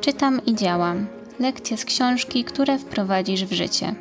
Czytam i działam. Lekcje z książki, które wprowadzisz w życie.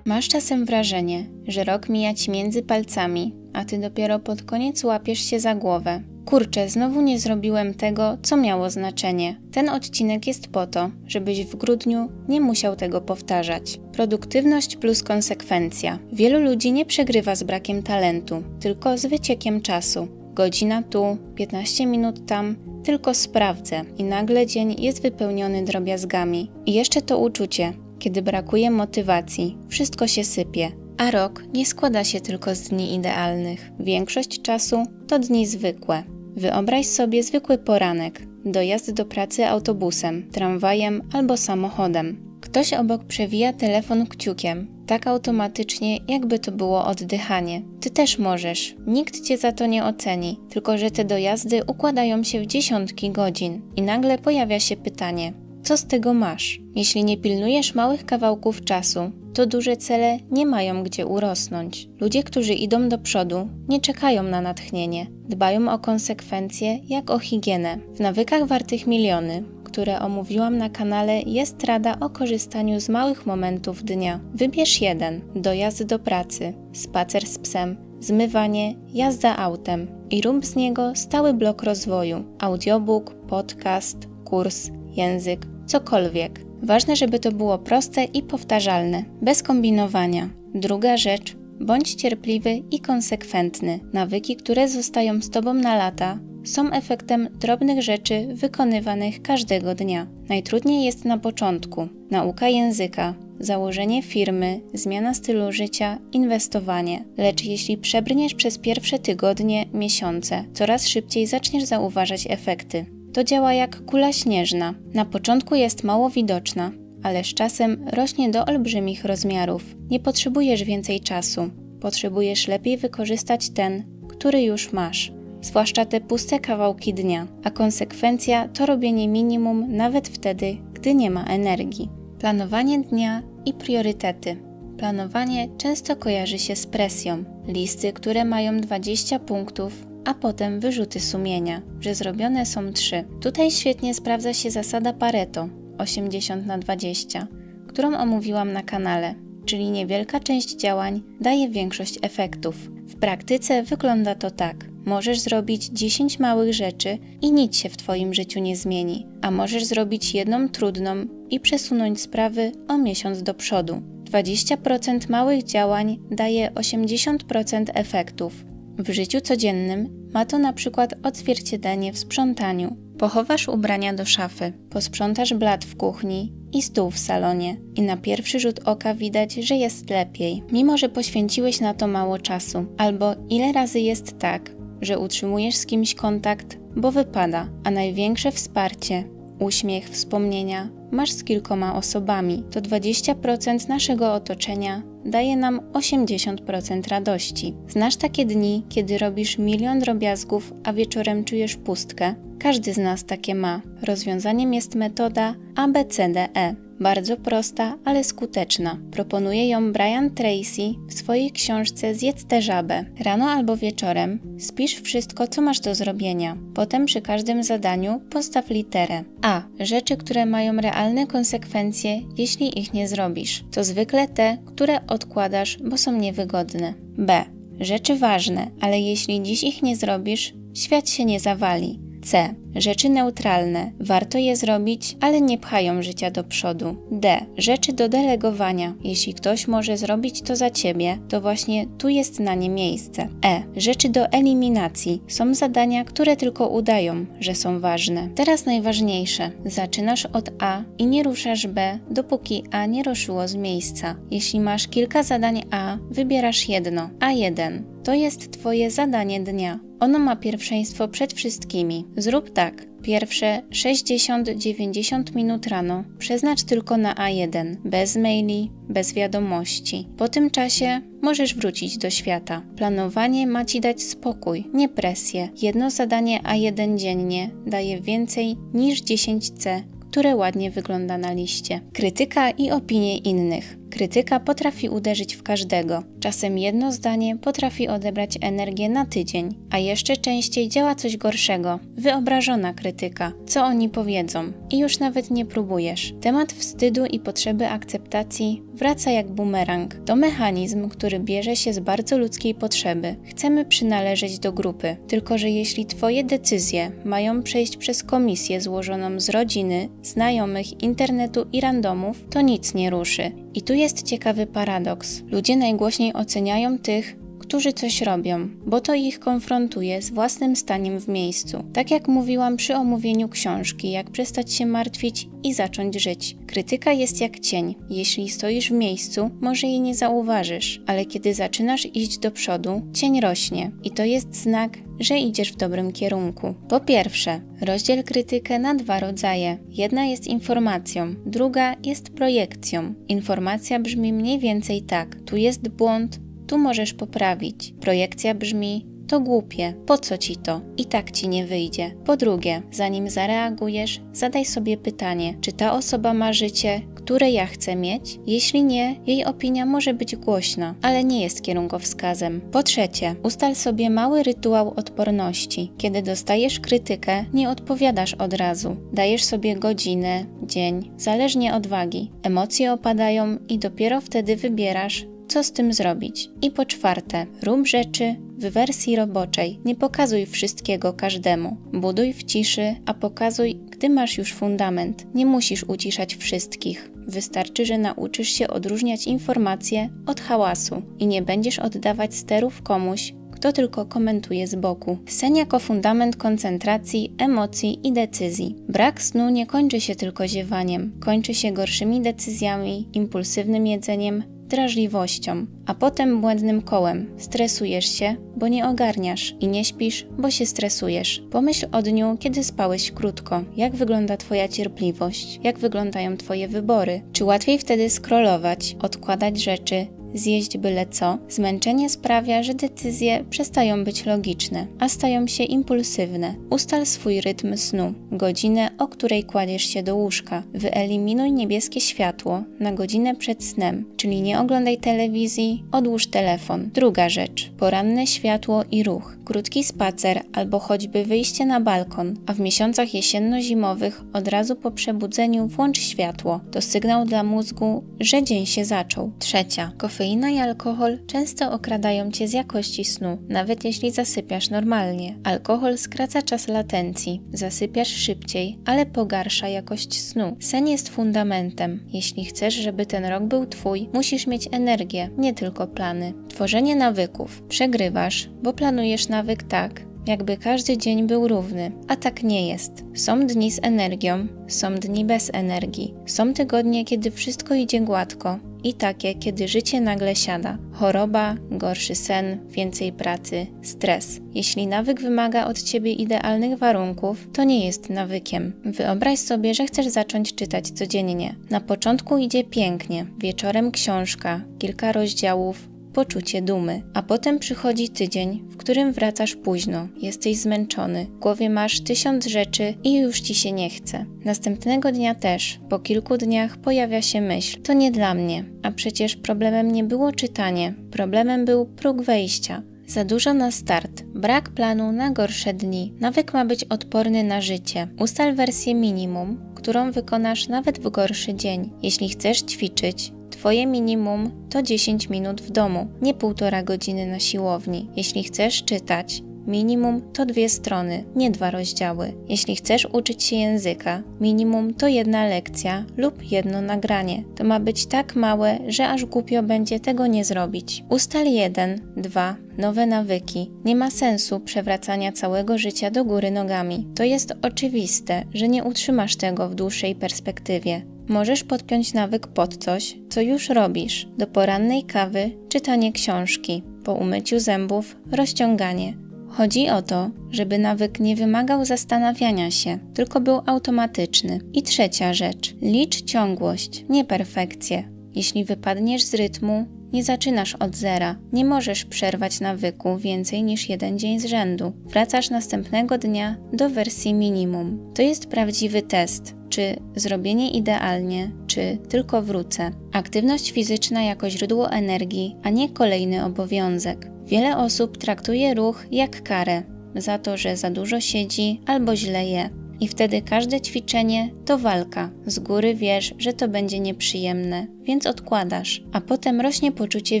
Masz czasem wrażenie, że rok mija ci między palcami, a ty dopiero pod koniec łapiesz się za głowę. Kurczę, znowu nie zrobiłem tego, co miało znaczenie. Ten odcinek jest po to, żebyś w grudniu nie musiał tego powtarzać. Produktywność plus konsekwencja. Wielu ludzi nie przegrywa z brakiem talentu, tylko z wyciekiem czasu. Godzina tu, 15 minut tam, tylko sprawdzę i nagle dzień jest wypełniony drobiazgami. I jeszcze to uczucie, kiedy brakuje motywacji, wszystko się sypie. A rok nie składa się tylko z dni idealnych. Większość czasu to dni zwykłe. Wyobraź sobie zwykły poranek, dojazd do pracy autobusem, tramwajem albo samochodem. Ktoś obok przewija telefon kciukiem, tak automatycznie, jakby to było oddychanie. Ty też możesz, nikt cię za to nie oceni, tylko że te dojazdy układają się w dziesiątki godzin. I nagle pojawia się pytanie, co z tego masz? Jeśli nie pilnujesz małych kawałków czasu, to duże cele nie mają gdzie urosnąć. Ludzie, którzy idą do przodu, nie czekają na natchnienie. Dbają o konsekwencje jak o higienę. W nawykach wartych miliony, które omówiłam na kanale, jest rada o korzystaniu z małych momentów dnia. Wybierz jeden: dojazd do pracy, spacer z psem, zmywanie, jazda autem i rób z niego stały blok rozwoju. Audiobook, podcast, kurs, język, cokolwiek. Ważne, żeby to było proste i powtarzalne, bez kombinowania. Druga rzecz, bądź cierpliwy i konsekwentny. Nawyki, które zostają z tobą na lata, są efektem drobnych rzeczy wykonywanych każdego dnia. Najtrudniej jest na początku. Nauka języka, założenie firmy, zmiana stylu życia, inwestowanie. Lecz jeśli przebrniesz przez pierwsze tygodnie, miesiące, coraz szybciej zaczniesz zauważać efekty. To działa jak kula śnieżna. Na początku jest mało widoczna, ale z czasem rośnie do olbrzymich rozmiarów. Nie potrzebujesz więcej czasu. Potrzebujesz lepiej wykorzystać ten, który już masz. Zwłaszcza te puste kawałki dnia. A konsekwencja to robienie minimum nawet wtedy, gdy nie ma energii. Planowanie dnia i priorytety. Planowanie często kojarzy się z presją. Listy, które mają 20 punktów, a potem wyrzuty sumienia, że zrobione są 3. Tutaj świetnie sprawdza się zasada Pareto 80/20, którą omówiłam na kanale, czyli niewielka część działań daje większość efektów. W praktyce wygląda to tak. Możesz zrobić 10 małych rzeczy i nic się w twoim życiu nie zmieni, a możesz zrobić jedną trudną i przesunąć sprawy o miesiąc do przodu. 20% małych działań daje 80% efektów. W życiu codziennym ma to na przykład odzwierciedlenie w sprzątaniu. Pochowasz ubrania do szafy, posprzątasz blat w kuchni i stół w salonie i na pierwszy rzut oka widać, że jest lepiej, mimo że poświęciłeś na to mało czasu. Albo ile razy jest tak, że utrzymujesz z kimś kontakt, bo wypada, a największe wsparcie, uśmiech, wspomnienia masz z kilkoma osobami. To 20% naszego otoczenia daje nam 80% radości. Znasz takie dni, kiedy robisz milion drobiazgów, a wieczorem czujesz pustkę? Każdy z nas takie ma. Rozwiązaniem jest metoda ABCDE. Bardzo prosta, ale skuteczna. Proponuje ją Brian Tracy w swojej książce Zjedz tę żabę. Rano albo wieczorem spisz wszystko, co masz do zrobienia. Potem przy każdym zadaniu postaw literę A. Rzeczy, które mają realne konsekwencje, jeśli ich nie zrobisz. To zwykle te, które odkładasz, bo są niewygodne. B. Rzeczy ważne, ale jeśli dziś ich nie zrobisz, świat się nie zawali. C. Rzeczy neutralne. Warto je zrobić, ale nie pchają życia do przodu. D. Rzeczy do delegowania. Jeśli ktoś może zrobić to za ciebie, to właśnie tu jest na nie miejsce. E. Rzeczy do eliminacji. Są zadania, które tylko udają, że są ważne. Teraz najważniejsze. Zaczynasz od A i nie ruszasz B, dopóki A nie ruszyło z miejsca. Jeśli masz kilka zadań A, wybierasz jedno. A1. To jest twoje zadanie dnia. Ono ma pierwszeństwo przed wszystkimi. Zrób tak. Pierwsze 60-90 minut rano przeznacz tylko na A1, bez maili, bez wiadomości. Po tym czasie możesz wrócić do świata. Planowanie ma ci dać spokój, nie presję. Jedno zadanie A1 dziennie daje więcej niż 10C, które ładnie wygląda na liście. Krytyka i opinie innych. Krytyka potrafi uderzyć w każdego. Czasem jedno zdanie potrafi odebrać energię na tydzień, a jeszcze częściej działa coś gorszego. Wyobrażona krytyka. Co oni powiedzą? I już nawet nie próbujesz. Temat wstydu i potrzeby akceptacji wraca jak bumerang. To mechanizm, który bierze się z bardzo ludzkiej potrzeby. Chcemy przynależeć do grupy. Tylko że jeśli twoje decyzje mają przejść przez komisję złożoną z rodziny, znajomych, internetu i randomów, to nic nie ruszy. I tu jest ciekawy paradoks. Ludzie najgłośniej oceniają tych, którzy coś robią, bo to ich konfrontuje z własnym staniem w miejscu. Tak jak mówiłam przy omówieniu książki, jak przestać się martwić i zacząć żyć. Krytyka jest jak cień. Jeśli stoisz w miejscu, może jej nie zauważysz, ale kiedy zaczynasz iść do przodu, cień rośnie i to jest znak, że idziesz w dobrym kierunku. Po pierwsze, rozdziel krytykę na 2 rodzaje. Jedna jest informacją, druga jest projekcją. Informacja brzmi mniej więcej tak: tu jest błąd, tu możesz poprawić. Projekcja brzmi: to głupie, po co ci to? I tak ci nie wyjdzie. Po drugie, zanim zareagujesz, zadaj sobie pytanie, czy ta osoba ma życie, które ja chcę mieć? Jeśli nie, jej opinia może być głośna, ale nie jest kierunkowskazem. Po trzecie, ustal sobie mały rytuał odporności. Kiedy dostajesz krytykę, nie odpowiadasz od razu. Dajesz sobie godzinę, dzień, zależnie od wagi. Emocje opadają i dopiero wtedy wybierasz, co z tym zrobić. I po czwarte, rób rzeczy w wersji roboczej. Nie pokazuj wszystkiego każdemu. Buduj w ciszy, a pokazuj, gdy masz już fundament. Nie musisz uciszać wszystkich. Wystarczy, że nauczysz się odróżniać informacje od hałasu i nie będziesz oddawać sterów komuś, kto tylko komentuje z boku. Sen jako fundament koncentracji, emocji i decyzji. Brak snu nie kończy się tylko ziewaniem. Kończy się gorszymi decyzjami, impulsywnym jedzeniem, drażliwością, a potem błędnym kołem. Stresujesz się, bo nie ogarniasz i nie śpisz, bo się stresujesz. Pomyśl o dniu, kiedy spałeś krótko. Jak wygląda twoja cierpliwość? Jak wyglądają twoje wybory? Czy łatwiej wtedy scrollować, odkładać rzeczy, zjeść byle co? Zmęczenie sprawia, że decyzje przestają być logiczne, a stają się impulsywne. Ustal swój rytm snu, godzinę, o której kładziesz się do łóżka. Wyeliminuj niebieskie światło na godzinę przed snem, czyli nie oglądaj telewizji, odłóż telefon. Druga rzecz, poranne światło i ruch. Krótki spacer albo choćby wyjście na balkon, a w miesiącach jesienno-zimowych od razu po przebudzeniu włącz światło. To sygnał dla mózgu, że dzień się zaczął. Trzecia, kofeina i alkohol często okradają cię z jakości snu, nawet jeśli zasypiasz normalnie. Alkohol skraca czas latencji, zasypiasz szybciej, ale pogarsza jakość snu. Sen jest fundamentem. Jeśli chcesz, żeby ten rok był twój, musisz mieć energię, nie tylko plany. Tworzenie nawyków. Przegrywasz, bo planujesz nawyk tak, jakby każdy dzień był równy, a tak nie jest. Są dni z energią, są dni bez energii. Są tygodnie, kiedy wszystko idzie gładko i takie, kiedy życie nagle siada. Choroba, gorszy sen, więcej pracy, stres. Jeśli nawyk wymaga od ciebie idealnych warunków, to nie jest nawykiem. Wyobraź sobie, że chcesz zacząć czytać codziennie. Na początku idzie pięknie, wieczorem książka, kilka rozdziałów, poczucie dumy, a potem przychodzi tydzień, w którym wracasz późno, jesteś zmęczony, w głowie masz 1000 rzeczy i już ci się nie chce. Następnego dnia też, po kilku dniach pojawia się myśl: to nie dla mnie, a przecież problemem nie było czytanie, problemem był próg wejścia. Za dużo na start, brak planu na gorsze dni. Nawyk ma być odporny na życie. Ustal wersję minimum, którą wykonasz nawet w gorszy dzień. Jeśli chcesz ćwiczyć, twoje minimum to 10 minut w domu, nie 1,5 godziny na siłowni. Jeśli chcesz czytać, minimum to 2 strony, nie 2 rozdziały. Jeśli chcesz uczyć się języka, minimum to 1 lekcja lub 1 nagranie. To ma być tak małe, że aż głupio będzie tego nie zrobić. Ustal 1, 2 nowe nawyki. Nie ma sensu przewracania całego życia do góry nogami. To jest oczywiste, że nie utrzymasz tego w dłuższej perspektywie. Możesz podpiąć nawyk pod coś, co już robisz. Do porannej kawy czytanie książki, po umyciu zębów rozciąganie. Chodzi o to, żeby nawyk nie wymagał zastanawiania się, tylko był automatyczny. I trzecia rzecz, licz ciągłość, nie perfekcję. Jeśli wypadniesz z rytmu, Nie zaczynasz od zera. Nie możesz przerwać nawyku więcej niż 1 dzień z rzędu. Wracasz następnego dnia do wersji minimum. To jest prawdziwy test. Czy zrobienie idealnie, czy tylko wrócę. Aktywność fizyczna jako źródło energii, a nie kolejny obowiązek. Wiele osób traktuje ruch jak karę za to, że za dużo siedzi albo źle je. I wtedy każde ćwiczenie to walka. Z góry wiesz, że to będzie nieprzyjemne, więc odkładasz, a potem rośnie poczucie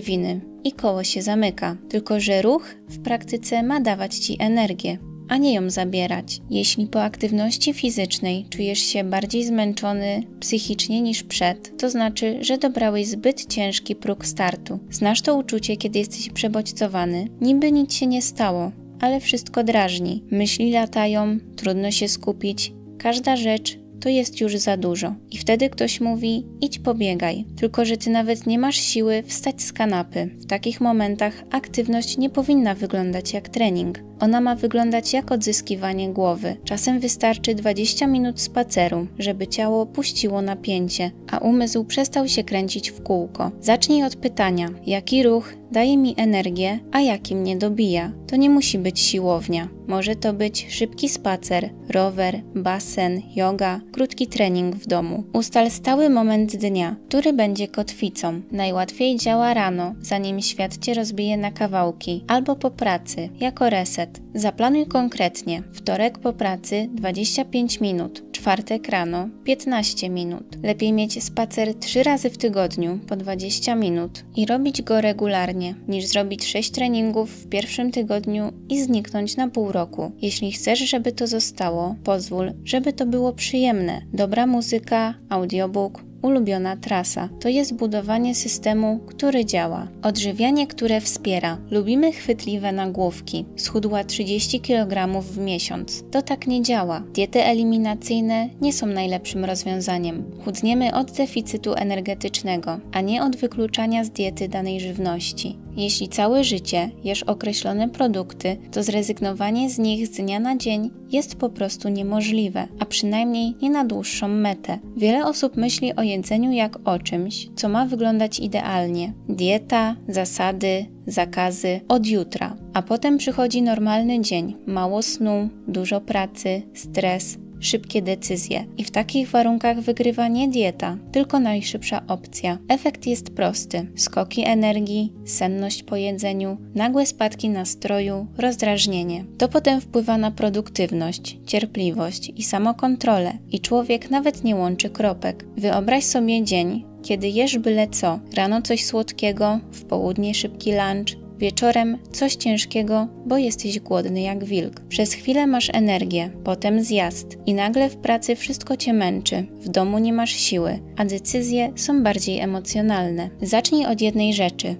winy i koło się zamyka. Tylko że ruch w praktyce ma dawać Ci energię, a nie ją zabierać. Jeśli po aktywności fizycznej czujesz się bardziej zmęczony psychicznie niż przed, to znaczy, że dobrałeś zbyt ciężki próg startu. Znasz to uczucie, kiedy jesteś przebodźcowany? Niby nic się nie stało, ale wszystko drażni. Myśli latają, trudno się skupić. Każda rzecz to jest już za dużo. I wtedy ktoś mówi, idź pobiegaj. Tylko że ty nawet nie masz siły wstać z kanapy. W takich momentach aktywność nie powinna wyglądać jak trening. Ona ma wyglądać jak odzyskiwanie głowy. Czasem wystarczy 20 minut spaceru, żeby ciało puściło napięcie, a umysł przestał się kręcić w kółko. Zacznij od pytania, jaki ruch daje mi energię, a jaki mnie dobija. To nie musi być siłownia. Może to być szybki spacer, rower, basen, joga, krótki trening w domu. Ustal stały moment dnia, który będzie kotwicą. Najłatwiej działa rano, zanim świat Cię rozbije na kawałki, albo po pracy, jako reset. Zaplanuj konkretnie. Wtorek po pracy 25 minut, czwartek rano 15 minut. Lepiej mieć spacer 3 razy w tygodniu po 20 minut i robić go regularnie, niż zrobić 6 treningów w pierwszym tygodniu i zniknąć na pół roku. Jeśli chcesz, żeby to zostało, pozwól, żeby to było przyjemne. Dobra muzyka, audiobook, ulubiona trasa. To jest budowanie systemu, który działa. Odżywianie, które wspiera. Lubimy chwytliwe nagłówki. Schudła 30 kg w miesiąc. To tak nie działa. Diety eliminacyjne nie są najlepszym rozwiązaniem. Chudniemy od deficytu energetycznego, a nie od wykluczania z diety danej żywności. Jeśli całe życie jesz określone produkty, to zrezygnowanie z nich z dnia na dzień jest po prostu niemożliwe, a przynajmniej nie na dłuższą metę. Wiele osób myśli o jedzeniu jak o czymś, co ma wyglądać idealnie. Dieta, zasady, zakazy od jutra, a potem przychodzi normalny dzień, mało snu, dużo pracy, stres, szybkie decyzje. I w takich warunkach wygrywa nie dieta, tylko najszybsza opcja. Efekt jest prosty. Skoki energii, senność po jedzeniu, nagłe spadki nastroju, rozdrażnienie. To potem wpływa na produktywność, cierpliwość i samokontrolę. I człowiek nawet nie łączy kropek. Wyobraź sobie dzień, kiedy jesz byle co. Rano coś słodkiego, w południe szybki lunch, wieczorem coś ciężkiego, bo jesteś głodny jak wilk. Przez chwilę masz energię, potem zjazd i nagle w pracy wszystko Cię męczy, w domu nie masz siły, a decyzje są bardziej emocjonalne. Zacznij od jednej rzeczy.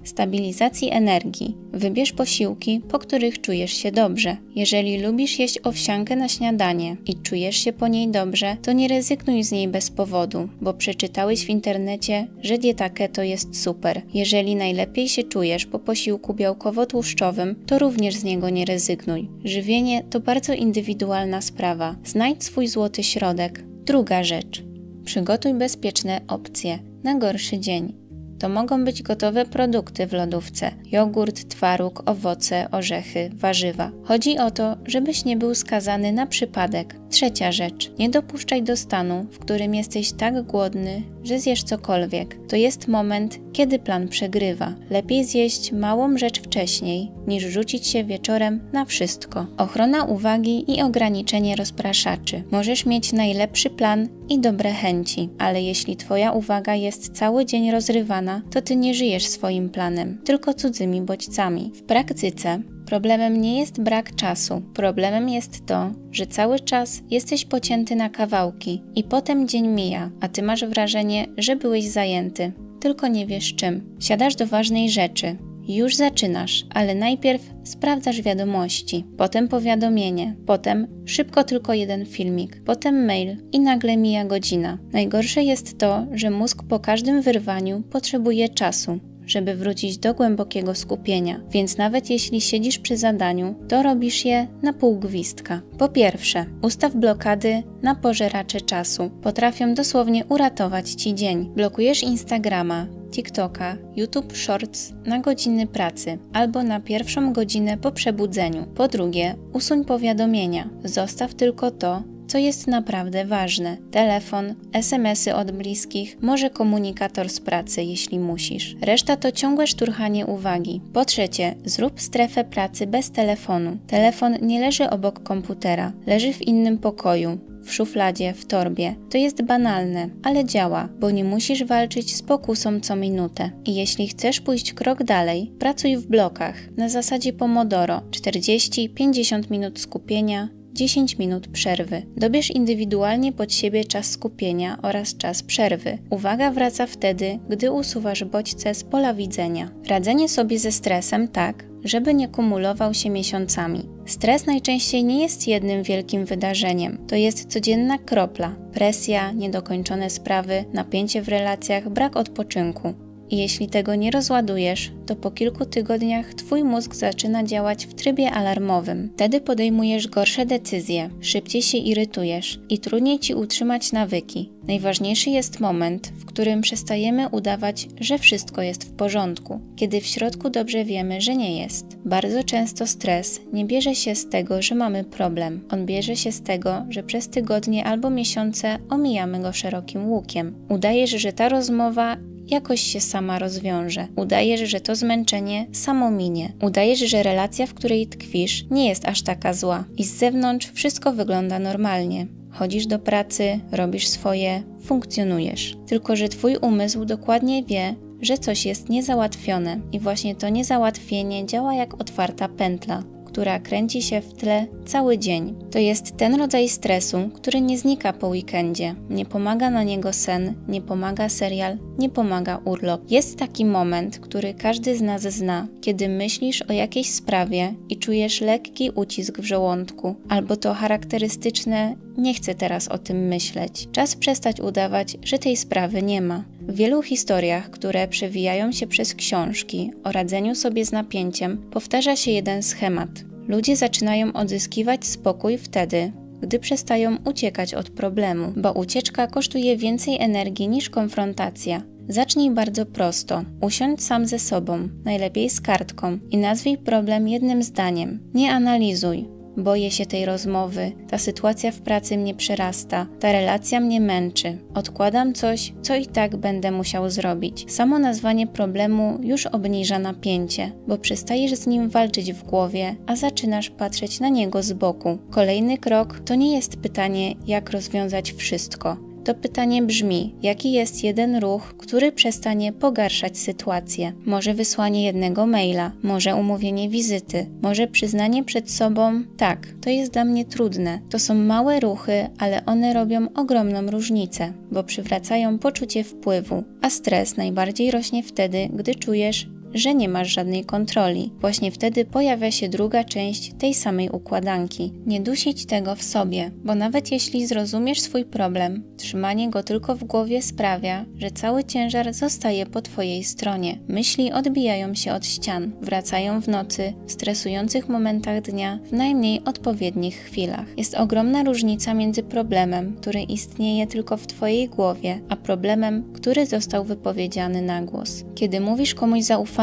Stabilizacji energii. Wybierz posiłki, po których czujesz się dobrze. Jeżeli lubisz jeść owsiankę na śniadanie i czujesz się po niej dobrze, to nie rezygnuj z niej bez powodu, bo przeczytałeś w internecie, że dieta keto jest super. Jeżeli najlepiej się czujesz po posiłku białkowo-tłuszczowym, to również z niego nie rezygnuj. Żywienie to bardzo indywidualna sprawa. Znajdź swój złoty środek. Druga rzecz. Przygotuj bezpieczne opcje na gorszy dzień. To mogą być gotowe produkty w lodówce, jogurt, twaróg, owoce, orzechy, warzywa. Chodzi o to, żebyś nie był skazany na przypadek. Trzecia rzecz. Nie dopuszczaj do stanu, w którym jesteś tak głodny, że zjesz cokolwiek. To jest moment, kiedy plan przegrywa. Lepiej zjeść małą rzecz wcześniej, niż rzucić się wieczorem na wszystko. Ochrona uwagi i ograniczenie rozpraszaczy. Możesz mieć najlepszy plan i dobre chęci, ale jeśli Twoja uwaga jest cały dzień rozrywana, to Ty nie żyjesz swoim planem, tylko cudzymi bodźcami. W praktyce problemem nie jest brak czasu. Problemem jest to, że cały czas jesteś pocięty na kawałki i potem dzień mija, a Ty masz wrażenie, że byłeś zajęty, tylko nie wiesz czym. Siadasz do ważnej rzeczy. Już zaczynasz, ale najpierw sprawdzasz wiadomości, potem powiadomienie, potem szybko tylko jeden filmik, potem mail i nagle mija godzina. Najgorsze jest to, że mózg po każdym wyrwaniu potrzebuje czasu, żeby wrócić do głębokiego skupienia, więc nawet jeśli siedzisz przy zadaniu, to robisz je na pół gwizdka. Po pierwsze, ustaw blokady na pożeracze czasu. Potrafią dosłownie uratować Ci dzień. Blokujesz Instagrama, TikToka, YouTube Shorts na godziny pracy albo na pierwszą godzinę po przebudzeniu. Po drugie, usuń powiadomienia. Zostaw tylko to, co jest naprawdę ważne. Telefon, SMS-y od bliskich, może komunikator z pracy, jeśli musisz. Reszta to ciągłe szturchanie uwagi. Po trzecie, zrób strefę pracy bez telefonu. Telefon nie leży obok komputera, leży w innym pokoju, w szufladzie, w torbie. To jest banalne, ale działa, bo nie musisz walczyć z pokusą co minutę. I jeśli chcesz pójść krok dalej, pracuj w blokach, na zasadzie Pomodoro, 40-50 minut skupienia, 10 minut przerwy. Dobierz indywidualnie pod siebie czas skupienia oraz czas przerwy. Uwaga wraca wtedy, gdy usuwasz bodźce z pola widzenia. Radzenie sobie ze stresem tak, żeby nie kumulował się miesiącami. Stres najczęściej nie jest jednym wielkim wydarzeniem. To jest codzienna kropla. Presja, niedokończone sprawy, napięcie w relacjach, brak odpoczynku. I jeśli tego nie rozładujesz, to po kilku tygodniach Twój mózg zaczyna działać w trybie alarmowym. Wtedy podejmujesz gorsze decyzje, szybciej się irytujesz i trudniej Ci utrzymać nawyki. Najważniejszy jest moment, w którym przestajemy udawać, że wszystko jest w porządku, kiedy w środku dobrze wiemy, że nie jest. Bardzo często stres nie bierze się z tego, że mamy problem. On bierze się z tego, że przez tygodnie albo miesiące omijamy go szerokim łukiem. Udajesz, że ta rozmowa jakoś się sama rozwiąże. Udajesz, że to zmęczenie samo minie. Udajesz, że relacja, w której tkwisz, nie jest aż taka zła i z zewnątrz wszystko wygląda normalnie. Chodzisz do pracy, robisz swoje, funkcjonujesz. Tylko że Twój umysł dokładnie wie, że coś jest niezałatwione i właśnie to niezałatwienie działa jak otwarta pętla, która kręci się w tle cały dzień. To jest ten rodzaj stresu, który nie znika po weekendzie. Nie pomaga na niego sen, nie pomaga serial, nie pomaga urlop. Jest taki moment, który każdy z nas zna, kiedy myślisz o jakiejś sprawie i czujesz lekki ucisk w żołądku, albo to charakterystyczne nie chcę teraz o tym myśleć. Czas przestać udawać, że tej sprawy nie ma. W wielu historiach, które przewijają się przez książki o radzeniu sobie z napięciem, powtarza się jeden schemat. Ludzie zaczynają odzyskiwać spokój wtedy, gdy przestają uciekać od problemu, bo ucieczka kosztuje więcej energii niż konfrontacja. Zacznij bardzo prosto. Usiądź sam ze sobą, najlepiej z kartką i nazwij problem jednym zdaniem. Nie analizuj. Boję się tej rozmowy, ta sytuacja w pracy mnie przerasta, ta relacja mnie męczy. Odkładam coś, co i tak będę musiał zrobić. Samo nazwanie problemu już obniża napięcie, bo przestajesz z nim walczyć w głowie, a zaczynasz patrzeć na niego z boku. Kolejny krok to nie jest pytanie, jak rozwiązać wszystko. To pytanie brzmi, jaki jest jeden ruch, który przestanie pogarszać sytuację. Może wysłanie jednego maila, może umówienie wizyty, może przyznanie przed sobą, tak, to jest dla mnie trudne. To są małe ruchy, ale one robią ogromną różnicę, bo przywracają poczucie wpływu, a stres najbardziej rośnie wtedy, gdy czujesz, że nie masz żadnej kontroli. Właśnie wtedy pojawia się druga część tej samej układanki. Nie dusić tego w sobie, bo nawet jeśli zrozumiesz swój problem, trzymanie go tylko w głowie sprawia, że cały ciężar zostaje po Twojej stronie. Myśli odbijają się od ścian, wracają w nocy, w stresujących momentach dnia, w najmniej odpowiednich chwilach. Jest ogromna różnica między problemem, który istnieje tylko w Twojej głowie, a problemem, który został wypowiedziany na głos. Kiedy mówisz komuś zaufanemu,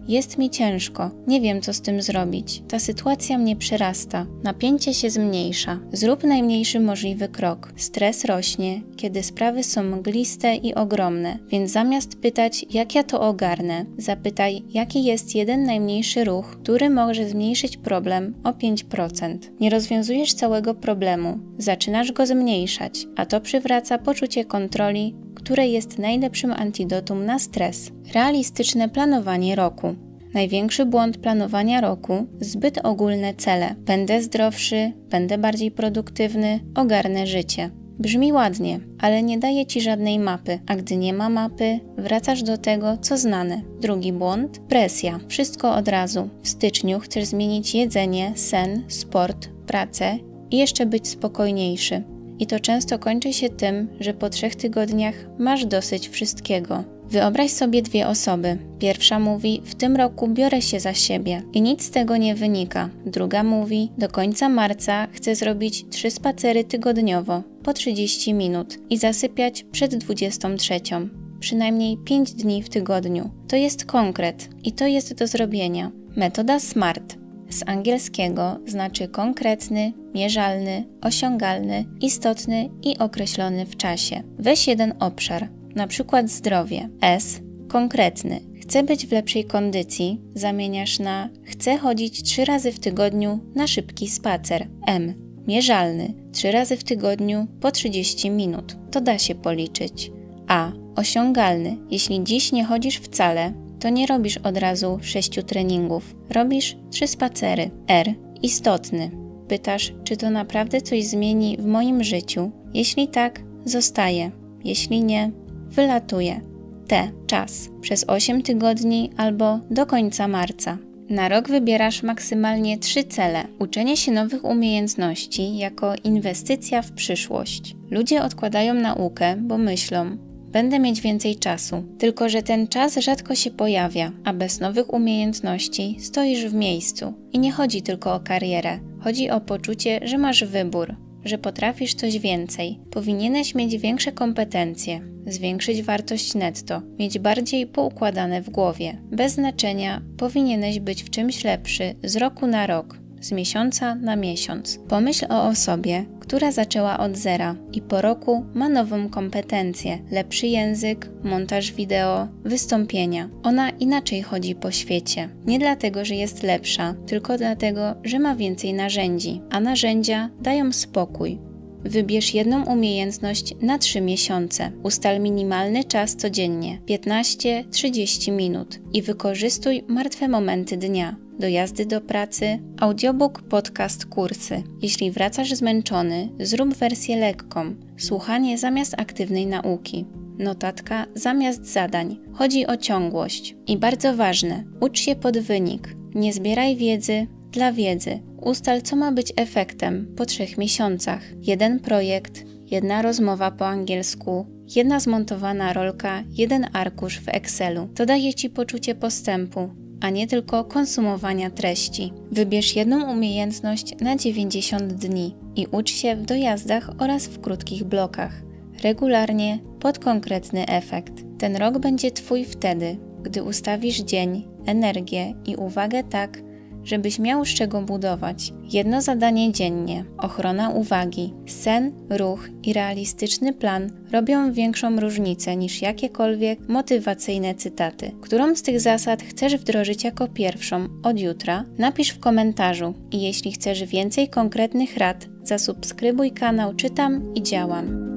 jest mi ciężko, nie wiem co z tym zrobić, ta sytuacja mnie przerasta, napięcie się zmniejsza. Zrób najmniejszy możliwy krok. Stres rośnie, kiedy sprawy są mgliste i ogromne, więc zamiast pytać, jak ja to ogarnę, zapytaj, jaki jest jeden najmniejszy ruch, który może zmniejszyć problem o 5%. Nie rozwiązujesz całego problemu, zaczynasz go zmniejszać, a to przywraca poczucie kontroli, które jest najlepszym antidotum na stres. Realistyczne planowanie roku. Największy błąd planowania roku – zbyt ogólne cele. Będę zdrowszy, będę bardziej produktywny, ogarnę życie. Brzmi ładnie, ale nie daje Ci żadnej mapy, a gdy nie ma mapy, wracasz do tego, co znane. Drugi błąd – presja. Wszystko od razu. W styczniu chcesz zmienić jedzenie, sen, sport, pracę i jeszcze być spokojniejszy. I to często kończy się tym, że po 3 tygodniach masz dosyć wszystkiego. Wyobraź sobie dwie osoby. Pierwsza mówi, w tym roku biorę się za siebie i nic z tego nie wynika. Druga mówi, do końca marca chcę zrobić 3 spacery tygodniowo, po 30 minut i zasypiać przed 23. Przynajmniej 5 dni w tygodniu. To jest konkret i to jest do zrobienia. Metoda SMART z angielskiego znaczy konkretny, mierzalny, osiągalny, istotny i określony w czasie. Weź jeden obszar, na przykład zdrowie. S. Konkretny. Chcę być w lepszej kondycji, zamieniasz na chcę chodzić 3 razy w tygodniu na szybki spacer. M. Mierzalny. 3 razy w tygodniu po 30 minut. To da się policzyć. A. Osiągalny. Jeśli dziś nie chodzisz wcale, to nie robisz od razu 6 treningów. Robisz 3 spacery. R. Istotny. Pytasz, czy to naprawdę coś zmieni w moim życiu? Jeśli tak, zostaje. Jeśli nie, wylatuje. T. Czas. Przez 8 tygodni albo do końca marca. Na rok wybierasz maksymalnie 3 cele. Uczenie się nowych umiejętności jako inwestycja w przyszłość. Ludzie odkładają naukę, bo myślą, będę mieć więcej czasu. Tylko że ten czas rzadko się pojawia, a bez nowych umiejętności stoisz w miejscu. I nie chodzi tylko o karierę. Chodzi o poczucie, że masz wybór, że potrafisz coś więcej. Powinieneś mieć większe kompetencje, zwiększyć wartość netto, mieć bardziej poukładane w głowie. Bez znaczenia powinieneś być w czymś lepszy z roku na rok, z miesiąca na miesiąc. Pomyśl o osobie, która zaczęła od zera i po roku ma nową kompetencję, lepszy język, montaż wideo, wystąpienia. Ona inaczej chodzi po świecie. Nie dlatego, że jest lepsza, tylko dlatego, że ma więcej narzędzi, a narzędzia dają spokój. Wybierz jedną umiejętność na 3 miesiące. Ustal minimalny czas codziennie, 15-30 minut i wykorzystuj martwe momenty dnia. Dojazdy do pracy, audiobook, podcast, kursy. Jeśli wracasz zmęczony, zrób wersję lekką. Słuchanie zamiast aktywnej nauki. Notatka zamiast zadań. Chodzi o ciągłość. I bardzo ważne, ucz się pod wynik. Nie zbieraj wiedzy dla wiedzy. Ustal, co ma być efektem po 3 miesiącach. 1 projekt, 1 rozmowa po angielsku, 1 zmontowana rolka, 1 arkusz w Excelu. To daje Ci poczucie postępu, a nie tylko konsumowania treści. Wybierz jedną umiejętność na 90 dni i ucz się w dojazdach oraz w krótkich blokach. Regularnie, pod konkretny efekt. Ten rok będzie Twój wtedy, gdy ustawisz dzień, energię i uwagę tak, żebyś miał z czego budować. 1 zadanie dziennie, ochrona uwagi, sen, ruch i realistyczny plan robią większą różnicę niż jakiekolwiek motywacyjne cytaty. Którą z tych zasad chcesz wdrożyć jako pierwszą od jutra? Napisz w komentarzu i jeśli chcesz więcej konkretnych rad, zasubskrybuj kanał Czytam i Działam.